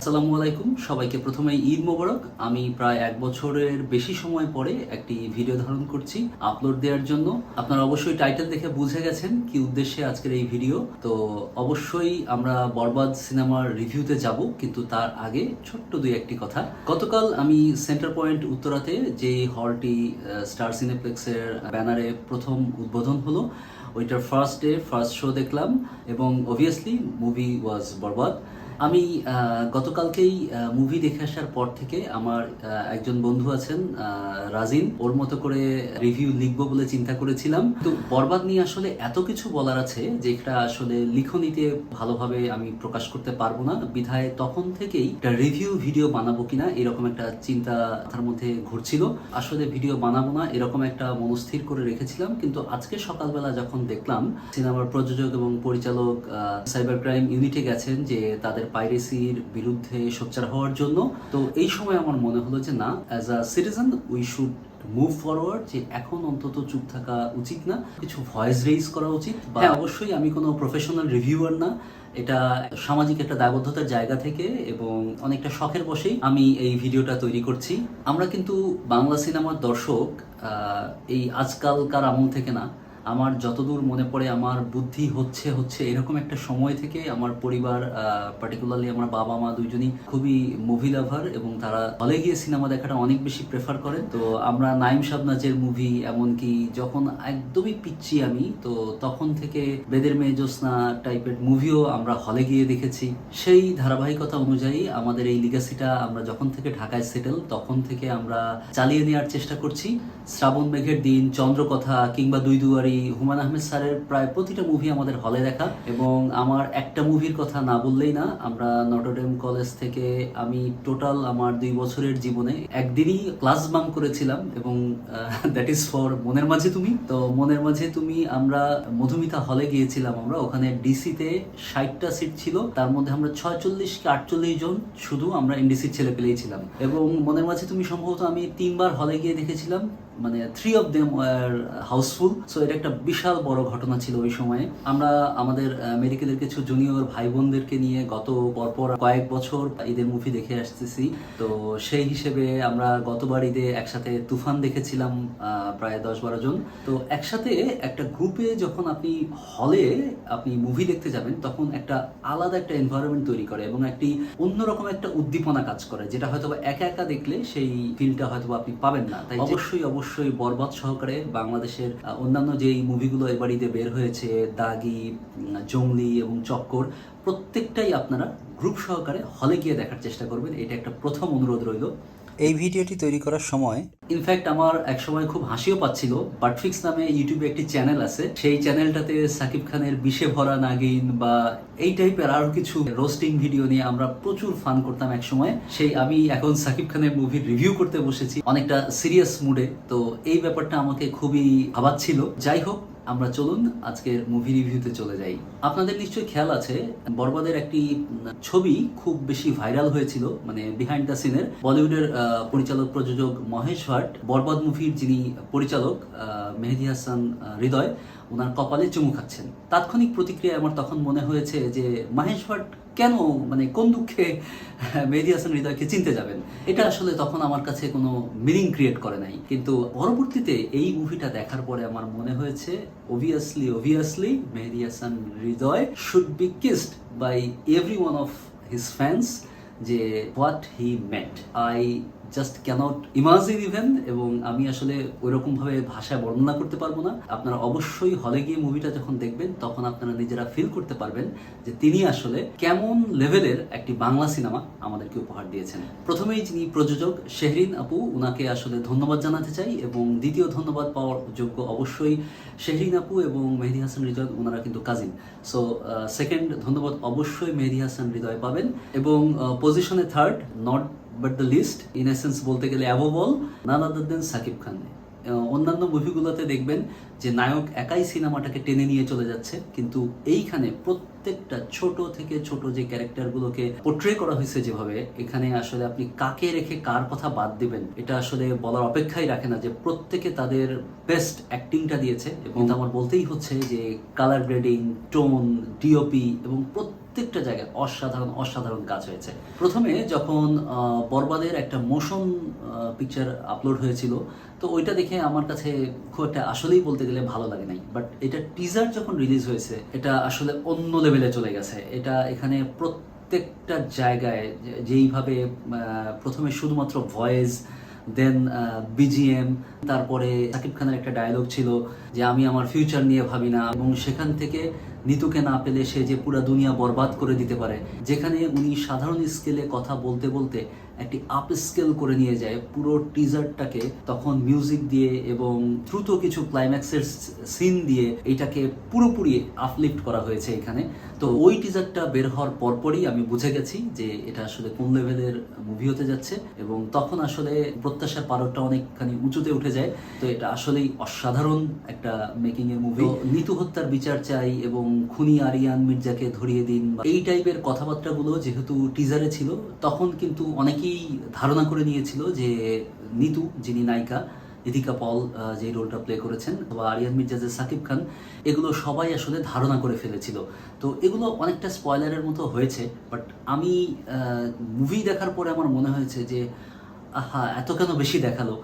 আসসালামু আলাইকুম সবাইকে। প্রথমে ঈদ মোবারক। আমি প্রায় 1 বছরের বেশি সময় পরে একটি ভিডিও ধারণ করছি আপলোড দেওয়ার জন্য। আপনারা অবশ্যই টাইটেল দেখে বুঝে গেছেন কি উদ্দেশ্যে আজকের এই ভিডিও। তো অবশ্যই আমরা বরবাদ সিনেমার রিভিউতে যাব, কিন্তু তার আগে ছোট্ট দুই একটি কথা। গতকাল আমি সেন্টার পয়েন্ট উত্তরাতে যে হলটি স্টার সিনেপ্লেক্সের ব্যানারে প্রথম উদ্বোধন হলো, ওইটার ফার্স্ট শো দেখলাম এবং অবভিয়াসলি মুভি ওয়াজ বরবাদ। আমি গতকালকেই মুভি দেখে আসার পর থেকে আমার একজন বন্ধু আছেন রাজিন, ওর মতো করে রিভিউ লিখবো বলে চিন্তা করেছিলাম। তো বরবাদ নিয়ে আসলে এত কিছু বলার আছে যেটা আসলে লিখনীতে ভালোভাবে আমি প্রকাশ করতে পারবো না, বিধায় তখন থেকেই একটা রিভিউ ভিডিও বানাবো কিনা এরকম একটা চিন্তা তার মধ্যে ঘুরছিল। আসলে ভিডিও বানাবো না এরকম একটা মনস্থির করে রেখেছিলাম, কিন্তু আজকে সকালবেলা যখন দেখলাম সিনেমার প্রযোজক এবং পরিচালক সাইবার ক্রাইম ইউনিটে গেছেন যে তাদের পাইরেসির বিরুদ্ধে সোচ্চার হওয়ার জন্য, তো এই সময় আমার মনে হলো যে না, as a citizen we should move forward, যে এখন অন্তত চুপ থাকা উচিত না, কিছু ভয়েস রেইজ করা উচিত। হ্যাঁ, অবশ্যই আমি কোনো প্রফেশনাল রিভিউয়ার না, এটা সামাজিক একটা দায়বদ্ধতার জায়গা থেকে এবং অনেকটা শখের বশেই আমি এই ভিডিওটা তৈরি করছি। আমরা কিন্তু বাংলা সিনেমার দর্শক এই আজকালকার আমল থেকে না, আমার যতদূর মনে পড়ে আমার বুদ্ধি হচ্ছে এরকম একটা সময় থেকে আমার পরিবার, পার্টিকুলারলি আমার বাবা মা দুইজনই খুবই মুভি লাভার এবং তারা হলে গিয়ে সিনেমা দেখাটা অনেক বেশি প্রেফার করেন। তো আমরা নাইম শাবনাজের মুভি, এমনকি যখন একদমই পিচ্ছি আমি, তো তখন থেকে বেদের মেয়ে জ্যোৎস্না টাইপের মুভিও আমরা হলে গিয়ে দেখেছি। সেই ধারাবাহিকতা অনুযায়ী আমাদের এই লিগাসিটা আমরা যখন থেকে ঢাকায় সেটেল তখন থেকে আমরা চালিয়ে নেওয়ার চেষ্টা করছি। শ্রাবণ মেঘের দিন, চন্দ্রকথা কিংবা দুই দুয়ারি, হুমায়ূন আহমেদ স্যারের প্রায় প্রতিটা মুভি আমাদের হলে দেখা। এবং আমার একটা মুভির কথা না বললেই না, আমরা নটরডেম কলেজ থেকে আমি টোটাল আমার 2 বছরের জীবনে একদিনই ক্লাস বাঙ্ক করেছিলাম এবং দ্যাট ইজ ফর মনের মাঝে তুমি। তো মনের মাঝে তুমি আমরা মধুমিতা হলে গিয়েছিলাম। আমরা ওখানে ডিসিতে 60টা সিট ছিল, তার মধ্যে আমরা 46 কি 48 জন শুধু আমরা এনডিসির ছেলে পেলেই ছিলাম। এবং মনের মাঝে তুমি সম্ভবত আমি 3বার হলে গিয়ে দেখেছিলাম, মানে 3 of them were housefull. So এটা একটা বিশাল বড় ঘটনা ছিল ওই সময়ে। আমরা আমাদের মেডিকেলের কিছু জুনিয়র ভাই বোনদেরকে নিয়ে গত পরপর কয়েক বছর ঈদের মুভি দেখে আসতেছি। তো সেই হিসেবে আমরা গতবার ঈদে একসাথে তুফান দেখেছিলাম প্রায় 10-12 জন। তো একসাথে একটা গ্রুপে যখন আপনি হলে আপনি মুভি দেখতে যাবেন, তখন একটা আলাদা একটা এনভায়রনমেন্ট তৈরি করে এবং একটি অন্যরকম একটা উদ্দীপনা কাজ করে, যেটা হয়তো একা একা দেখলে সেই ফিলটা হয়তো আপনি পাবেন না। তাই অবশ্যই বরবাদ সহকারে বাংলাদেশের অন্যান্য যেই মুভিগুলো এবার ঈদে বের হয়েছে, দাগি, জঙ্গলি এবং চক্কর, প্রত্যেকটাই আপনারা গ্রুপ সহকারে হলে গিয়ে দেখার চেষ্টা করবেন। এটা একটা প্রথম অনুরোধ রইল। এই ভিডিওটি তৈরি করার সময় ইনফ্যাক্ট আমার এক সময় খুব হাসিও পাচ্ছিল। বাটফিক্স নামে ইউটিউবে একটি চ্যানেল আছে, সেই চ্যানেলটাতে সাকিব খানের বিষে ভরা নাগিন বা এই টাইপের আরো কিছু রোস্টিং ভিডিও নিয়ে আমরা প্রচুর ফান করতাম এক সময়। সেই আমি এখন সাকিব খানের মুভির রিভিউ করতে বসেছি অনেকটা সিরিয়াস মুডে। তো এই ব্যাপারটা আমাকে খুবই ভাবাচ্ছিল। যাই হোক, আমরা চলুন আজকের মুভি রিভিউতে চলে যাই। আপনাদের নিশ্চয়ই খেয়াল আছে, বরবাদের একটি ছবি খুব বেশি ভাইরাল হয়েছিল, মানে বিহাইন্ড দ্য সিনের। বলিউডের পরিচালক প্রযোজক মহেশ ভাট, বরবাদ মুভির যিনি পরিচালক মেহেদী হাসান হৃদয়, ওনার কপালে চুমু খাচ্ছেন। তাৎক্ষণিক প্রতিক্রিয়া আমার তখন মনে হয়েছে যে মহেশ ভাট কেন, মানে কোন দুঃখে মেহেদী হাসান হৃদয়কে চিনতে যাবেন। এটা আসলে তখন আমার কাছে কোনো মিনিং ক্রিয়েট করে নাই, কিন্তু পরবর্তীতে এই মুভিটা দেখার পরে আমার মনে হয়েছে obviously Mehedi Hasan Hridoy should be kissed by every one of his fans, যে what he met I just can't imagine even. এবং আমি আসলে ওইরকম ভাবে ভাষায় বর্ণনা করতে পারবো না। আপনারা অবশ্যই হলে গিয়ে মুভিটা যখন দেখবেন তখন আপনারা নিজেরা ফিল করতে পারবেন যে তিনি আসলে কেমন লেভেলের একটি বাংলা সিনেমা আমাদেরকে উপহার দিয়েছেন। প্রথমেই যিনি প্রযোজক শেহরিন আপু, ওনাকে আসলে ধন্যবাদ জানাতে চাই। এবং দ্বিতীয় ধন্যবাদ পাওয়ার যোগ্য অবশ্যই শেহরিন আপু এবং মেহেদী হাসান হৃদয়, ওনারা কিন্তু কাজিন। সো সেকেন্ড ধন্যবাদ অবশ্যই মেহেদী হাসান হৃদয় পাবেন। এবং পজিশনে third, not but the list, in essence বলতে গেলে above all, none other than Shakib Khan. অন্যান্য মুভিগুলোতে দেখবেন যে নায়ক একাই সিনেমাটাকে টেনে নিয়ে চলে যাচ্ছে, কিন্তু এইখানে প্রত্যেকটা ছোট থেকে ছোট যে ক্যারেক্টারগুলোকে পোট্রে করা হয়েছে যেভাবে, এখানে আসলে আপনি কাকে রেখে কার কথা বাদ দিবেন এটা আসলে বলার অপেক্ষাই রাখে না, যে প্রত্যেকে তাদের বেস্ট অ্যাক্টিংটা দিয়েছে। এবং আমার বলতেই হচ্ছে যে কালার গ্রেডিং, টোন, ডিওপি এবং প্রত্যেকটা জায়গায় অসাধারণ অসাধারণ কাজ হয়েছে। প্রথমে যখন বরবাদের একটা মোশন পিকচার আপলোড হয়েছিল, তো ওইটা দেখে আমার কাছে খুব একটা আসলেই বলতে গেলে ভালো লাগে নাই, বাট এটা টিজার যখন রিলিজ হয়েছে এটা আসলে অন্য লেভেলে চলে গেছে। এটা এখানে প্রত্যেকটা জায়গায় যেইভাবে প্রথমে শুধুমাত্র ভয়েস, দেন বিজিএম, তারপরে সাকিব খানের একটা ডায়লগ ছিল যে আমি আমার ফিউচার নিয়ে ভাবি না, এবং সেখান থেকে নিতুকে না পেলে সে যে পুরা দুনিয়া বরবাদ করে দিতে পারে, যেখানে উনি সাধারণ স্কেলে কথা বলতে বলতে একটি আপ স্কেল করে নিয়ে যায় পুরো টিজারটাকে, তখন মিউজিক দিয়ে এবং দ্রুত কিছু ক্লাইম্যাক্সের সিন দিয়ে এটাকে পুরোপুরি আপলিফট করা হয়েছে এখানে। তো ওই টিজারটা বের হওয়ার পরপরই আমি বুঝে গেছি যে এটা আসলে কোন লেভেলের মুভি হতে যাচ্ছে, এবং তখন আসলে প্রত্যাশার পারদটা অনেকখানি উঁচুতে উঠে যায়। তো এটা আসলেই অসাধারণ একটা মেকিং এর মুভি। নিতু হত্যার বিচার চাই এবং খুনি আরিয়ান মির্জাকে ধরিয়ে দিন, এই টাইপের কথাবার্তাগুলো যেহেতু টিজারে ছিল, তখন কিন্তু অনেকেই ধারণা করে নিয়েছিল যে নিতু, যিনি নায়িকা ইদিকা পল যে রোলটা প্লে করেছেন, বা আরিয়ান মির্জা যে সাকিব খান, এগুলো সবাই আসলে ধারণা করে ফেলেছিল। তো এগুলো অনেকটা স্পয়লারের মতো হয়েছে, বাট আমি মুভি দেখার পরে আমার মনে হয়েছে যে আহা, এত কেন বেশি দেখালো,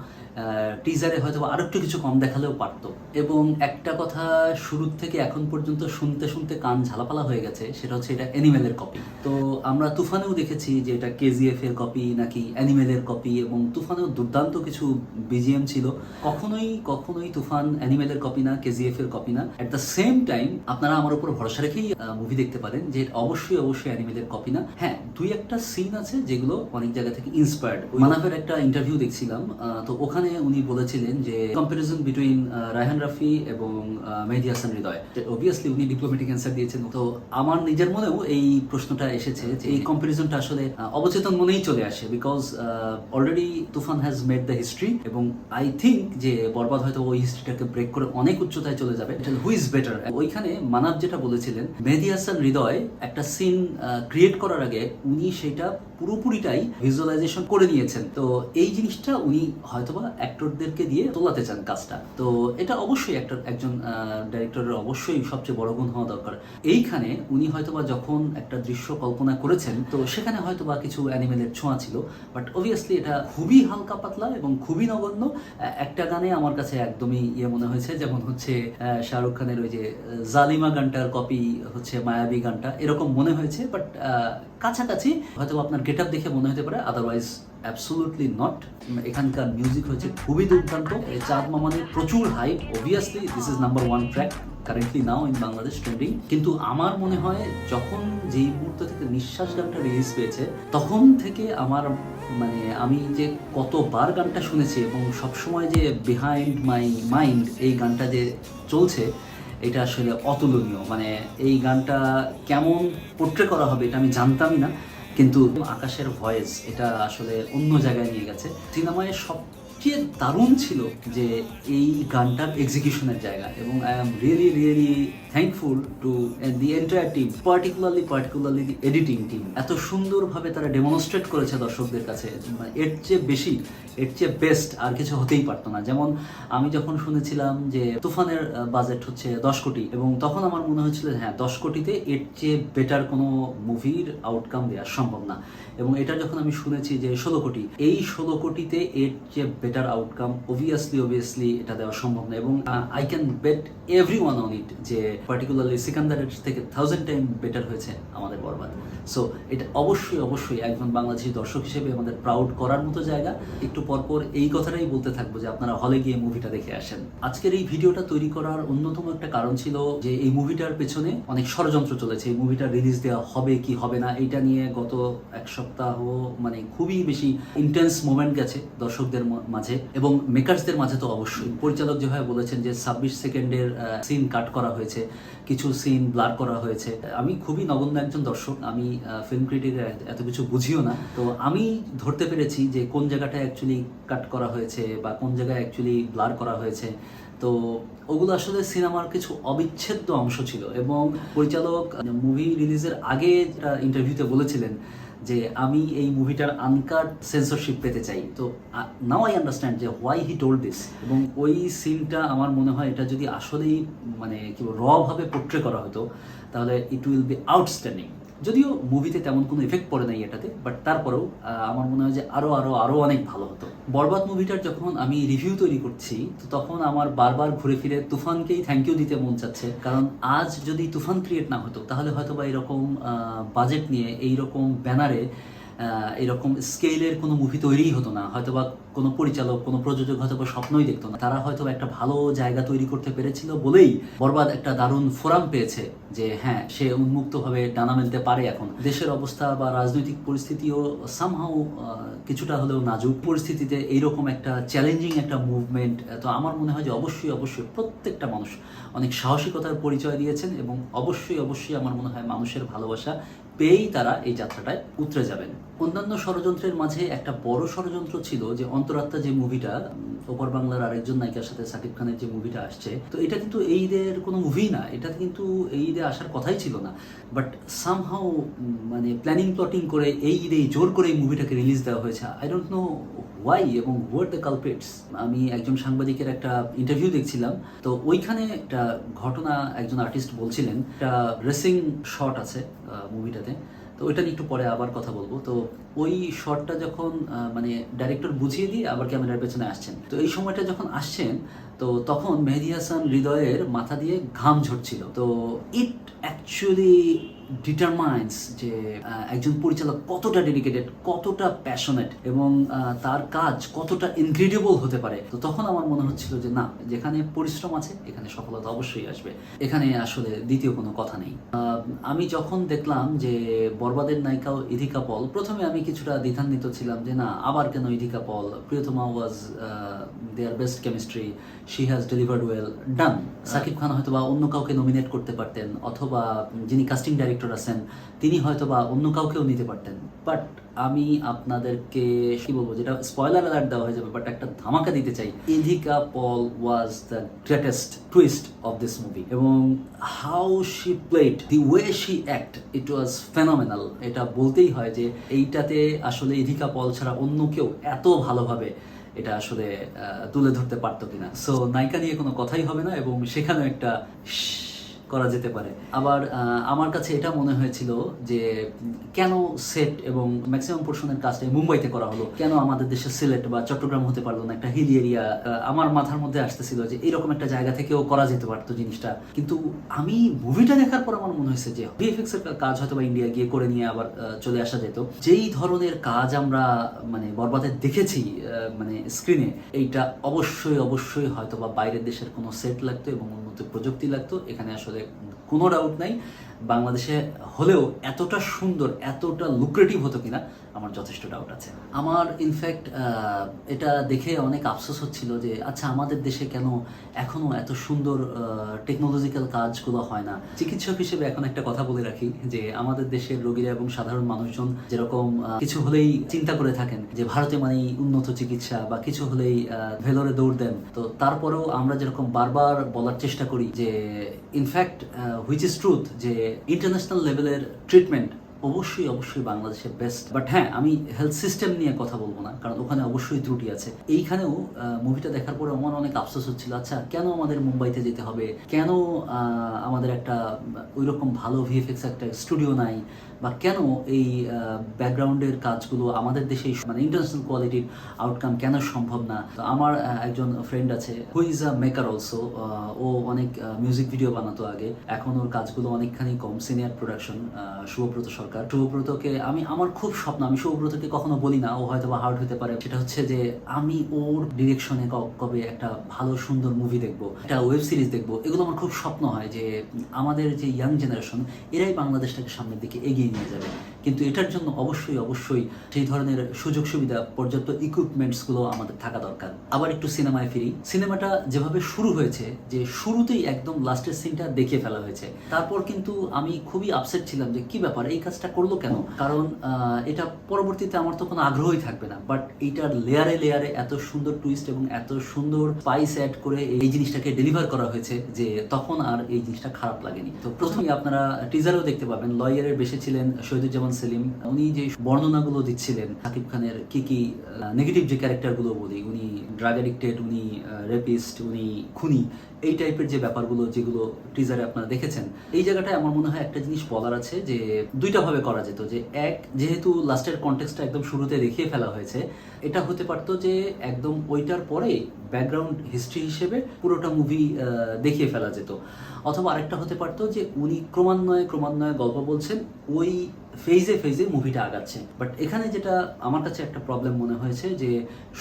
টিজারে হয়তো আরো একটু কিছু কম দেখালেও পারতো। এবং একটা কথা শুরু থেকে এখন পর্যন্ত শুনতে শুনতে কান ঝালাপালা হয়ে গেছে, সেটা হচ্ছে এটা অ্যানিমেলের কপি। তো আমরা তুফানেও দেখেছি যে এটা কেজিএফ এর কপি নাকি অ্যানিমেলের কপি, এবং তুফানেও দুর্দান্ত কিছু বিজিএম ছিল। কখনোই তুফান অ্যানিমেলের কপি না, কেজিএফ এর কপি না। এট দ্য সেম টাইম আপনারা আমার উপর ভরসা রেখেই মুভি দেখতে পারেন যে অবশ্যই অ্যানিমেলের কপি না। হ্যাঁ, দুই একটা সিন আছে যেগুলো অনেক জায়গা থেকে ইন্সপায়ার্ড। মানাফের একটা ইন্টারভিউ দেখছিলাম, তো ওখানে উনি বলেছিলেন যে কম্পারিজন বিটুইন রায়হান রাফি এবং মেহেদী হাসান হৃদয়, অবভিয়াসলি উনি ডিপ্লোম্যাটিক অ্যান্সার দিয়েছেন। তো আমার নিজের মনেও এই প্রশ্নটা এসেছে যে এই কম্পারিজনটা আসলে অবচেতন মনেই চলে আসে, because already Toofan has made the history, এবং আই থিঙ্ক যে বরবাদ হয়তো ওই হিস্ট্রিটাকে ব্রেক করে অনেক উচ্চতায় চলে যাবে। Who is better? ওইখানে মানাফ যেটা বলেছিলেন, মেহেদী হাসান হৃদয় একটা সিন ক্রিয়েট করার আগে উনি সেটা পুরোপুরিটাই ভিজুয়ালাইজেশন করে নিয়েছেন। তো এই জিনিসটা উনি হয়তোবা অ্যাক্টরদেরকে দিয়ে তোলাতে চান কাজটা। তো এটা অবশ্যই একজন ডাইরেক্টরের অবশ্যই সবচেয়ে বড় গুণ হওয়া দরকার। এইখানে উনি হয়তোবা যখন একটা দৃশ্য কল্পনা করেছেন, তো সেখানে হয়তোবা কিছু অ্যানিমেলের ছোঁয়া ছিল, বাট অবভিয়াসলি এটা খুবই হালকা পাতলা এবং খুবই নগণ্য। একটা গানে আমার কাছে একদমই মনে হয়েছে, যেমন হচ্ছে শাহরুখ খানের ওই যে জালিমা গানটার কপি হচ্ছে মায়াবী গানটা, এরকম মনে হয়েছে, বাট কাছাকাছি হয়তো আপনার গেট আপ দেখে মনে হতে পারে, আদারওয়াইজ অ্যাবসোলুটলি নট। এখানকার মিউজিক হচ্ছে খুবই দুর্দান্ত। চাঁদ মামানের প্রচুর hype, obviously this is number 1 track currently now in Bangladesh trending. কিন্তু আমার মনে হয় যখন যেই মুহূর্ত থেকে নিঃশ্বাস গানটা রিলিজ পেয়েছে, তখন থেকে আমার আমি যে কতবার গানটা শুনেছি, এবং সবসময় যে বিহাইন্ড মাই মাইন্ড এই গানটা যে চলছে, এটা আসলে অতুলনীয়। এই গানটা কেমন পোট্রে করা হবে এটা আমি জানতামই না, কিন্তু আকাশের ভয়েস এটা আসলে অন্য জায়গায় নিয়ে গেছে। সিনেমায় সবচেয়ে দারুণ ছিল যে এই গানটার এক্সিকিউশনের জায়গা, এবং I am really thankful to the entire team, particularly the editing team. এত সুন্দরভাবে তারা ডেমনস্ট্রেট করেছে দর্শকদের কাছে, এর চেয়ে বেস্ট আর কিছু হতেই পারতো না। যেমন আমি যখন শুনেছিলাম যে তুফানের বাজেট হচ্ছে 10 কোটি, এবং তখন আমার মনে হয়েছিল হ্যাঁ 10 কোটিতে এর চেয়ে বেটার কোনো মুভির আউটকাম দেওয়া সম্ভব না। এবং এটা যখন আমি শুনেছি যে 16 কোটি, এই 16 কোটিতে এর চেয়ে বেটার আউটকাম অবভিয়াসলি এটা দেওয়া সম্ভব না। এবং I can bet everyone on it যে পার্টিকুলারলি সিকান্দারের থেকে 1000 টাইম বেটার হয়েছে আমাদের বরবাদ। সো এটা অবশ্যই একজন বাংলাদেশি দর্শক হিসেবে আমাদের প্রাউড করার মতো জায়গা। একটু পরপর এই কথাটাই বলতে থাকবো যে আপনারা হলে গিয়ে মুভিটা দেখে আসেন। আজকের এই ভিডিওটা তৈরি করার অন্যতম একটা কারণ ছিল যে এই মুভিটার পেছনে অনেক ষড়যন্ত্র চলেছে। এই মুভিটা রিলিজ দেওয়া হবে কি হবে না, এইটা নিয়ে গত এক সপ্তাহ খুবই বেশি ইন্টেন্স মোমেন্ট গেছে দর্শকদের মাঝে এবং মেকার্সদের মাঝে। তো অবশ্যই পরিচালক যেভাবে বলেছেন যে 26 সেকেন্ডের সিন কাট করা হয়েছে, কিছু সিন ব্লার করা হয়েছে। আমি খুবই নগণ্য একজন দর্শক, আমি ফিল্ম ক্রিটিক এত কিছু বুঝিও না। তো আমি ধরতে পেরেছি যে কোন জায়গাটা অ্যাকচুয়ালি কাট করা হয়েছে বা কোন জায়গায় অ্যাকচুয়ালি ব্লার করা হয়েছে। তো তো ওগুলো আসলে সিনেমার কিছু অবিচ্ছেদ্য অংশ ছিল এবং পরিচালক মুভি রিলিজের আগে ইন্টারভিউতে বলেছিলেন যে আমি এই মুভিটার আনকাট সেন্সরশিপ পেতে চাই। তো নাও আই আন্ডারস্ট্যান্ড যে হোয়াই হি টোল্ড দিস। এবং ওই সিনটা আমার মনে হয় এটা যদি আসলেই মানে কি র ভাবে পোট্রে করা হতো তাহলে ইট উইল বি আউটস্ট্যান্ডিং। যদিও মুভিতে তেমন কোনো এফেক্ট পড়ে নাই এটাতে, বাট তারপরেও আমার মনে হয় যে আরো অনেক ভালো হতো। বরবাদ মুভিটার যখন আমি রিভিউ তৈরি করছি তো তখন আমার বারবার ঘুরে ফিরে তুফানকেই থ্যাংক ইউ দিতে মন চাচ্ছে, কারণ আজ যদি তুফান ক্রিয়েট না হতো তাহলে হয়তো বা এরকম বাজেট নিয়ে এইরকম ব্যানারে এরকম স্কেলের কোনো মুভি তৈরিই হতো না। হয়তোবা কোনো পরিচালক কোনো প্রযোজক হয়তো বা স্বপ্নই দেখতো না। তারা হয়তো একটা ভালো জায়গা তৈরি করতে পেরেছিল বলেই বরবাদ একটা দারুণ ফোরাম পেয়েছে যে হ্যাঁ সে উন্মুক্তভাবে ডানা মেলতে পারে। এখন দেশের অবস্থা বা রাজনৈতিক পরিস্থিতিও সামহাও কিছুটা হলেও নাজুক পরিস্থিতিতে এইরকম একটা চ্যালেঞ্জিং একটা মুভমেন্ট, তো আমার মনে হয় যে অবশ্যই প্রত্যেকটা মানুষ অনেক সাহসিকতার পরিচয় দিয়েছেন এবং অবশ্যই আমার মনে হয় মানুষের ভালোবাসা পেয়েই তারা এই যাত্রাটায় উতরে যাবেন। অন্যান্য ষড়যন্ত্রের মাঝে একটা বড় ষড়যন্ত্র ছিল যে অন্তরাত্মা যে মুভিটা, ওপর বাংলার আরেকজন নায়িকার সাথে সাকিব খানের যে মুভিটা আসছে, তো এটা কিন্তু এই ঈদের কোনো মুভি না, এটা কিন্তু এই ঈদে আসার কথাই ছিল না। বাট সামহাউ মানে প্ল্যাটিং করে এই ঈদেই জোর করে এই মুভিটাকে রিলিজ দেওয়া হয়েছে। আই ডোন্ট নো ওয়াই এবং হোয়াট দ্য কালপ্রিটস। আমি একজন সাংবাদিকের একটা ইন্টারভিউ দেখছিলাম, তো ওইখানে একটা ঘটনা একজন আর্টিস্ট বলছিলেন, একটা রেসিং শট আছে মুভিটাতে, তো ওইটা নিয়ে একটু পরে আবার কথা বলবো। তো ওই শটটা যখন মানে ডাইরেক্টর বুঝিয়ে দিয়ে আবার ক্যামেরার পেছনে আসছেন, তো এই সময়টা যখন আসছেন তো তখন মেহেদী হাসান হৃদয়ের মাথা দিয়ে ঘাম ঝরছিল। তো ইট অ্যাকচুয়ালি ডিটারমাইন্স যে একজন পরিচালক কতটা ডেডিকেটেড, কতটা প্যাশনেট এবং তার কাজ কতটা ইনক্রেডিবল হতে পারে। তো তখন আমার মনে হচ্ছিল যে না, যেখানে পরিশ্রম আছে এখানে সফলতা অবশ্যই আসবে, এখানে আসলে দ্বিতীয় কোনো কথা নেই। আমি যখন দেখলাম যে বরবাদের নায়িকাও ইধিকা পল, প্রথমে আমি কিছুটা দ্বিধান্বিত ছিলাম যে না আবার কেন Idhika Paul, Priyotoma was their best chemistry, she has delivered well, done. Shakib Khan হয়তো বা অন্য কাউকে নমিনেট করতে পারতেন, অথবা যিনি কাস্টিং ডাইরেক্টর আছেন তিনি হয়তো বা অন্য কাউকেও নিতে পারতেন। বাট আমি আপনাদেরকে কি বলবো, যেটা স্পয়লার অ্যালার্ট দেওয়া হয়ে যাবে, বাট একটা ধামাকা দিতে চাই। Idhika Paul was the greatest twist of this movie এবং how she played, the way she act, it was phenomenal. এটা বলতেই হয় যে এইটাতে আসলে ইধিকা পল ছাড়া অন্য কেউ এত ভালোভাবে এটা আসলে তুলে ধরতে পারতো কিনা। সো নায়িকা নিয়ে কোনো কথাই হবে না এবং সেখানেও একটা করা যেতে পারে। আবার আমার কাছে এটা মনে হয়েছিল যে কেন সেট এবং ম্যাক্সিমাম পোর্শনের কাজটা মুম্বাইতে করা হলো, কেন আমাদের দেশে সিলেট বা চট্টগ্রাম হতে পারলো না, একটা হিল এরিয়া। আমার মাথার মধ্যে আসতেছিল যে এরকম একটা জায়গা থেকেও করা যেতে পারতো জিনিসটা, কিন্তু আমি মুভিটা দেখার পর আমার মনে হয়েছে যে ভিএফএক্স এর কাজ হয়তো বা ইন্ডিয়া গিয়ে করে নিয়ে আবার চলে আসা যেত। যেই ধরনের কাজ আমরা মানে বরবাদে দেখেছি মানে স্ক্রিনে, এইটা অবশ্যই হয়তো বা বাইরের দেশের কোনো সেট লাগতো এবং উন্নত প্রযুক্তি লাগতো। এখানে আসলে কোনো ডাউট নাই, বাংলাদেশে হলেও এতটা সুন্দর এতটা লুক্রেটিভ হতো কিনা আমার যথেষ্ট ডাউট আছে। আমার ইনফ্যাক্ট এটা দেখে অনেক আফসোস হচ্ছিল যে আচ্ছা আমাদের দেশে কেন এখনো এত সুন্দর টেকনোলজিক্যাল কাজগুলো হয় না। চিকিৎসক হিসেবে এখন একটা কথা বলে রাখি যে আমাদের দেশের রোগীরা এবং সাধারণ মানুষজন যেরকম কিছু হলেই চিন্তা করে থাকেন যে ভারতে মানেই উন্নত চিকিৎসা, বা কিছু হলেই ভেলোরে দৌড় দেন, তো তারপরেও আমরা যেরকম বারবার বলার চেষ্টা করি যে ইনফ্যাক্ট হুইচ ইজ ট্রুথ যে ইন্টারন্যাশনাল লেভেলের ট্রিটমেন্ট অবশ্যই বাংলাদেশের বেস্ট। বাট হ্যাঁ, আমি হেলথ সিস্টেম নিয়ে কথা বলবো না, কারণ ওখানে অবশ্যই ত্রুটি আছে। এইখানেও মুভিটা দেখার পরে আমার অনেক আফসোস হচ্ছিল, আচ্ছা কেন আমাদের মুম্বাইতে যেতে হবে, কেন আমাদের একটা ওইরকম ভালো ভিএফএক্স একটা স্টুডিও নাই, বা কেন এই ব্যাকগ্রাউন্ডের কাজগুলো আমাদের দেশে মানে ইন্টারন্যাশনাল কোয়ালিটির আউটকাম কেন সম্ভব না। তো আমার একজন ফ্রেন্ড আছে who is a maker also, ও অনেক মিউজিক ভিডিও বানাতো আগে, এখন ওর কাজগুলো অনেকখানি কম, সিনিয়র প্রোডাকশন, শুভব্রত সরকার। শুভব্রতকে আমার খুব স্বপ্ন, আমি শুভব্রতকে কখনো বলি না, ও হয়তো বা হার্ড হতে পারে, সেটা হচ্ছে যে আমি ওর ডিরেকশনে কবে একটা ভালো সুন্দর মুভি দেখবো, একটা ওয়েব সিরিজ দেখবো। এগুলো আমার খুব স্বপ্ন হয় যে আমাদের যে ইয়াং জেনারেশন এরাই বাংলাদেশটাকে সামনের দিকে এগিয়ে নিয়ে যাবে। কিন্তু এটার জন্য অবশ্যই সেই ধরনের সুযোগ সুবিধা, পর্যাপ্ত ইকুইপমেন্টসগুলো আমাদের থাকা দরকার। আবার একটু সিনেমায় ফিরি। সিনেমাটা যেভাবে শুরু হয়েছে, যে শুরুতেই একদম লাস্টের সিনটা দেখিয়ে ফেলা হয়েছে, তারপর কিন্তু আমি খুবই আপসেট ছিলাম যে কি ব্যাপার, এই কাজ কাজটা করলো কেন, কারণ এটা পরবর্তীতে আমার তো কোনো আগ্রহই থাকবে না, বাট এইটার লেয়ারে লেয়ারে এত সুন্দর টুইস্ট এবং এত সুন্দর স্পাইস অ্যাড করে এই জিনিসটাকে ডেলিভার করা হয়েছে যে তখন আর এই জিনিসটা খারাপ লাগেনি। তো প্রথমেই আপনারা টিজারও দেখতে পাবেন, লয়ারের বেশে ছিলেন শহীদুজ্জামান সেলিম। উনি যে বর্ণনাগুলো দিচ্ছিলেন সাকিব খানের কি কি নেগেটিভ যে ক্যারেক্টারগুলো বলি, উনি ড্রাগ অ্যাডিক্টেড, উনি রেপিস্ট, উনি খুনি, এই টাইপের যে ব্যাপারগুলো যেগুলো টিজারে আপনারা দেখেছেন, এই জায়গাটায় আমার মনে হয় একটা জিনিস বলার আছে যে দুইটা ভাবে করা যেত। যে এক, যেহেতু লাস্টের কনটেক্সটটা একদম শুরুতে দেখিয়ে ফেলা হয়েছে, এটা হতে পারতো যে একদম ওইটার পরে ব্যাকগ্রাউন্ড হিস্ট্রি হিসেবে পুরোটা মুভি দেখিয়ে ফেলা যেত। অথবা আরেকটা হতে পারতো যে উনি ক্রমান্বয়ে ক্রমান্বয়ে গল্প বলছেন, ওই ফেজে ফেজে মুভিটা আগাচ্ছে। বাট এখানে যেটা আমার কাছে একটা প্রবলেম মনে হয়েছে যে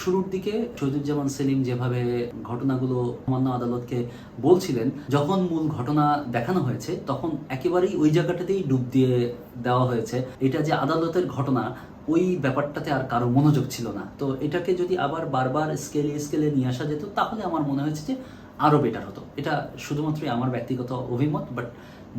শুরুর দিকে শহীদুজ্জামান সেলিম যেভাবে ঘটনাগুলো মহামান্য আদালতকে বলছিলেন, যখন মূল ঘটনা দেখানো হয়েছে তখন একেবারেই ওই জায়গাটাতেই ডুব দিয়ে দেওয়া হয়েছে। এটা যে আদালতের ঘটনা, ওই ব্যাপারটাতে আর কারো মনোযোগ ছিল না। তো এটাকে যদি আবার বারবার স্কেলে স্কেলে নিয়ে আসা যেত তাহলে আমার মনে হয়েছে যে আরও বেটার হতো। এটা শুধুমাত্রই আমার ব্যক্তিগত অভিমত, বাট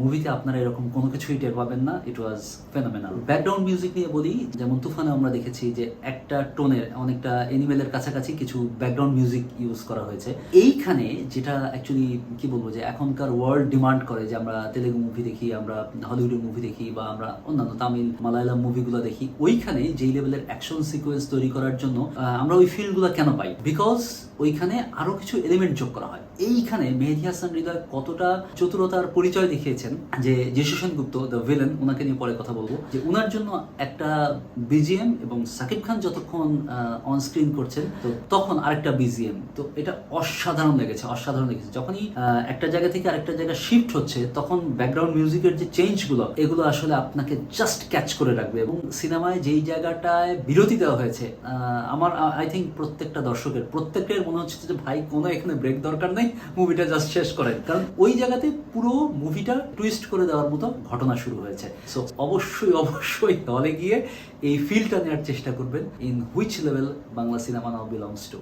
মুভিতে আপনারা এরকম কোনো কিছুই টের পাবেন না। ইট ওয়াজ ফেনোমেনাল। ব্যাকগ্রাউন্ড মিউজিক নিয়ে বলি, যেমন তুফানে আমরা দেখেছি যে একটা টোনের অনেকটা এনিমেলের কাছাকাছি কিছু ব্যাকগ্রাউন্ড মিউজিক ইউজ করা হয়েছে। এইখানে যেটা অ্যাকচুয়ালি কি বলবো, যে এখনকার ওয়ার্ল্ড ডিমান্ড করে যে আমরা তেলেগু মুভি দেখি, আমরা হলিউডের মুভি দেখি, বা আমরা অন্যান্য তামিল মালায়ালাম মুভিগুলো দেখি, ওইখানে যেই লেভেলের অ্যাকশন সিকোয়েন্স তৈরি করার জন্য আমরা ওই ফিলগুলো কেন পাই? বিকজ ওইখানে আরো কিছু এলিমেন্ট যোগ করা হয়। এইখানে মেহেদী হাসান হৃদয় কতটা চতুরতার পরিচয় দেখিয়েছেন, যে যিশু সেনগুপ্ত দ্য ভিলেন, ওনাকে নিয়ে পরে কথা বলবো, যে ওনার জন্য একটা বিজিএম, এবং সাকিব খান যতক্ষণ অন স্ক্রিন করছেন তো তখন আরেকটা বিজিএম। তো এটা অসাধারণ লেগেছে, অসাধারণ লেগেছে। যখনই একটা জায়গা থেকে আরেকটা জায়গা শিফট হচ্ছে তখন ব্যাকগ্রাউন্ড মিউজিকের যে চেঞ্জগুলো, এগুলো আসলে আপনাকে জাস্ট ক্যাচ করে রাখবে। এবং সিনেমায় যেই জায়গাটায় বিরতি দেওয়া হয়েছে, আমার আই থিঙ্ক প্রত্যেকটা দর্শকের প্রত্যেকের মনে হচ্ছে যে ভাই কোনো এখানে ব্রেক দরকার নেই, মুভিটা জাস্ট শেষ করেন, কারণ ওই জায়গাতে পুরো মুভিটা টুইস্ট করে দেওয়ার মতো ঘটনা শুরু হয়েছে। সো অবশ্যই অবশ্যই হলে গিয়ে এই ফিলটা নেওয়ার চেষ্টা করবেন। In which level Bangla cinema now belongs to.